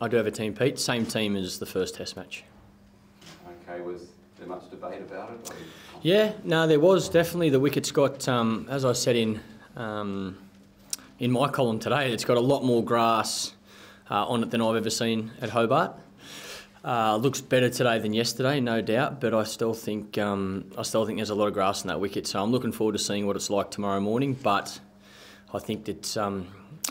I do have a team, Pete. Same team as the first Test match. Okay, was there much debate about it? Yeah, no, there was definitely. The wicket's got, as I said in my column today, it's got a lot more grass on it than I've ever seen at Hobart. Looks better today than yesterday, no doubt, but I still think there's a lot of grass in that wicket. So I'm looking forward to seeing what it's like tomorrow morning. But I think that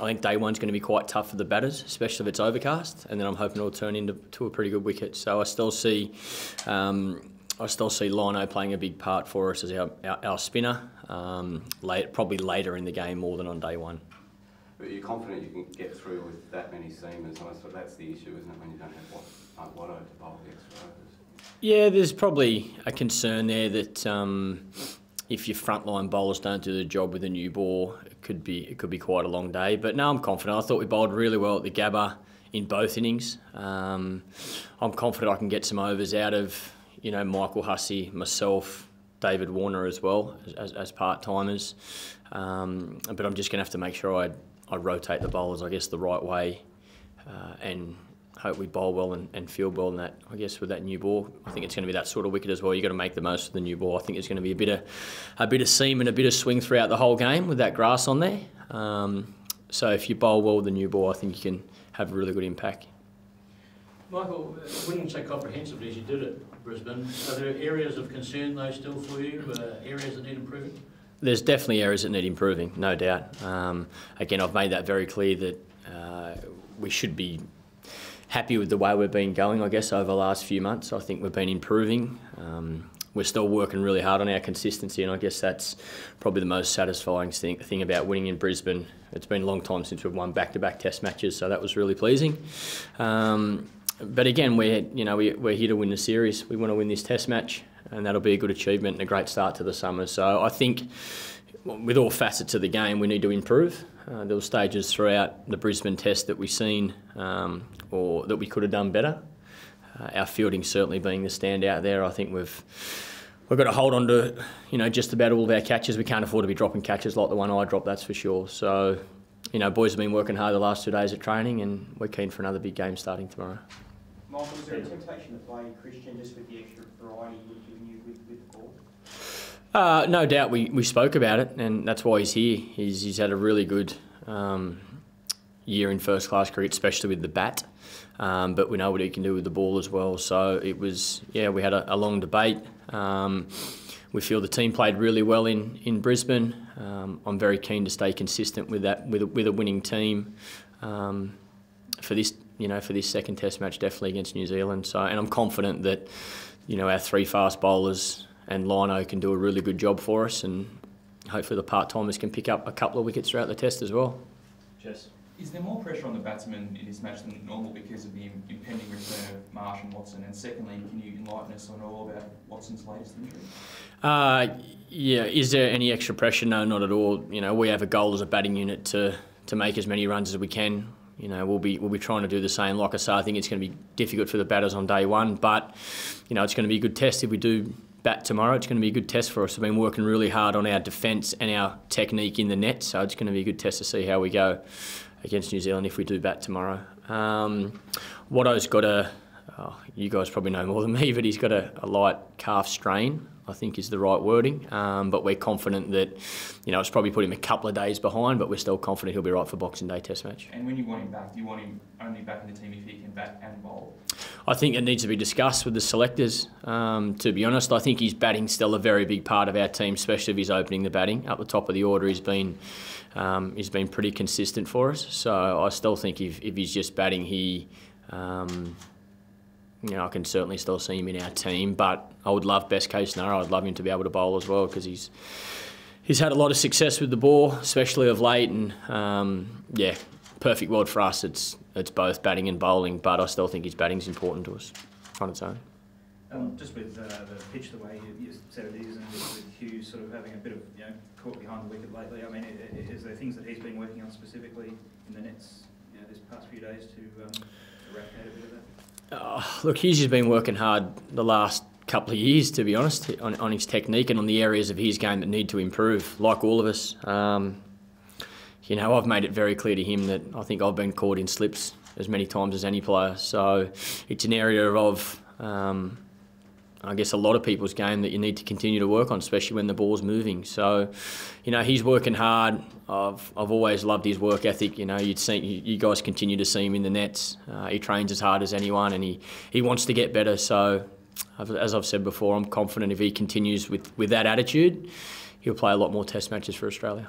I think day one's going to be quite tough for the batters, especially if it's overcast, and then I'm hoping it'll turn into a pretty good wicket. So I still see Lino playing a big part for us as our spinner, probably later in the game more than on day one. But you're confident you can get through with that many seamers? I suppose that's the issue, isn't it, when you don't have Watto to bowl the extra overs? Yeah, there's probably a concern there that if your frontline bowlers don't do the job with a new ball, it could be quite a long day. But no, I'm confident. I thought we bowled really well at the Gabba in both innings. I'm confident I can get some overs out of Michael Hussey, myself, David Warner as well as part-timers. But I'm just going to have to make sure I rotate the bowlers, I guess, the right way and hope we bowl well and field well in that, I guess, with that new ball. I think it's going to be that sort of wicket as well. You've got to make the most of the new ball. I think there's going to be a bit of seam and a bit of swing throughout the whole game with that grass on there. So if you bowl well with the new ball, I think you can have a really good impact. Michael, winning so comprehensively as you did at Brisbane, are there areas of concern though still for you, areas that need improving? There's definitely areas that need improving, no doubt. Again, I've made that very clear that we should be happy with the way we've been going, I guess, over the last few months. I think we've been improving. We're still working really hard on our consistency, and I guess that's probably the most satisfying thing about winning in Brisbane. It's been a long time since we've won back-to-back Test matches, so that was really pleasing. But again, we're here to win the series. We want to win this Test match, and that'll be a good achievement and a great start to the summer. So I think with all facets of the game, we need to improve. There were stages throughout the Brisbane Test that we've seen or that we could have done better. Our fielding certainly being the standout there. I think we've got to hold on to just about all of our catches. We can't afford to be dropping catches like the one I dropped, that's for sure. So boys have been working hard the last 2 days at training, and we're keen for another big game starting tomorrow. Michael, was there a temptation to play Christian just with the extra variety he would have given you with the ball? No doubt we spoke about it, and that's why he's here. He's had a really good year in first-class cricket, especially with the bat. But we know what he can do with the ball as well. So it was, we had a long debate. We feel the team played really well in Brisbane. I'm very keen to stay consistent with that, with a winning team for this second Test match, definitely against New Zealand. So, and I'm confident that our three fast bowlers and Lino can do a really good job for us, and hopefully the part-timers can pick up a couple of wickets throughout the Test as well. Jess? Is there more pressure on the batsmen in this match than normal because of the impending return of Marsh and Watson? And secondly, can you enlighten us on all about Watson's latest injury? Is there any extra pressure? No, not at all. We have a goal as a batting unit to make as many runs as we can. We'll be trying to do the same. Like I say, I think it's going to be difficult for the batters on day one, but it's going to be a good test if we do bat tomorrow. It's going to be a good test for us. We've been working really hard on our defence and our technique in the net, so it's going to be a good test to see how we go against New Zealand if we do bat tomorrow. Watto's got you guys probably know more than me, but he's got a light calf strain, I think is the right wording. But we're confident that, it's probably put him a couple of days behind, but we're still confident he'll be right for Boxing Day Test match. And when you want him back, do you want him only back in the team if he can bat and bowl? I think it needs to be discussed with the selectors. To be honest, I think his batting's still a very big part of our team, especially if he's opening the batting. Up the top of the order, he's been pretty consistent for us. So I still think if he's just batting, I can certainly still see him in our team. But I would love, best case scenario, I'd love him to be able to bowl as well, because he's had a lot of success with the ball, especially of late. And perfect world for us. It's both batting and bowling, but I still think his batting's important to us on its own. Just with the pitch, the way you said it is, and with Hughes sort of having a bit of caught behind the wicket lately, I mean, is there things that he's been working on specifically in the nets this past few days to eradicate a bit of that? Look, Hughes has been working hard the last couple of years, to be honest, on his technique and on the areas of his game that need to improve, like all of us. I've made it very clear to him that I think I've been caught in slips as many times as any player. So it's an area of, I guess, a lot of people's game that you need to continue to work on, especially when the ball's moving. So, you know, he's working hard. I've always loved his work ethic. You know, you guys continue to see him in the nets. He trains as hard as anyone, and he wants to get better. So, as I've said before, I'm confident if he continues with that attitude, he'll play a lot more Test matches for Australia.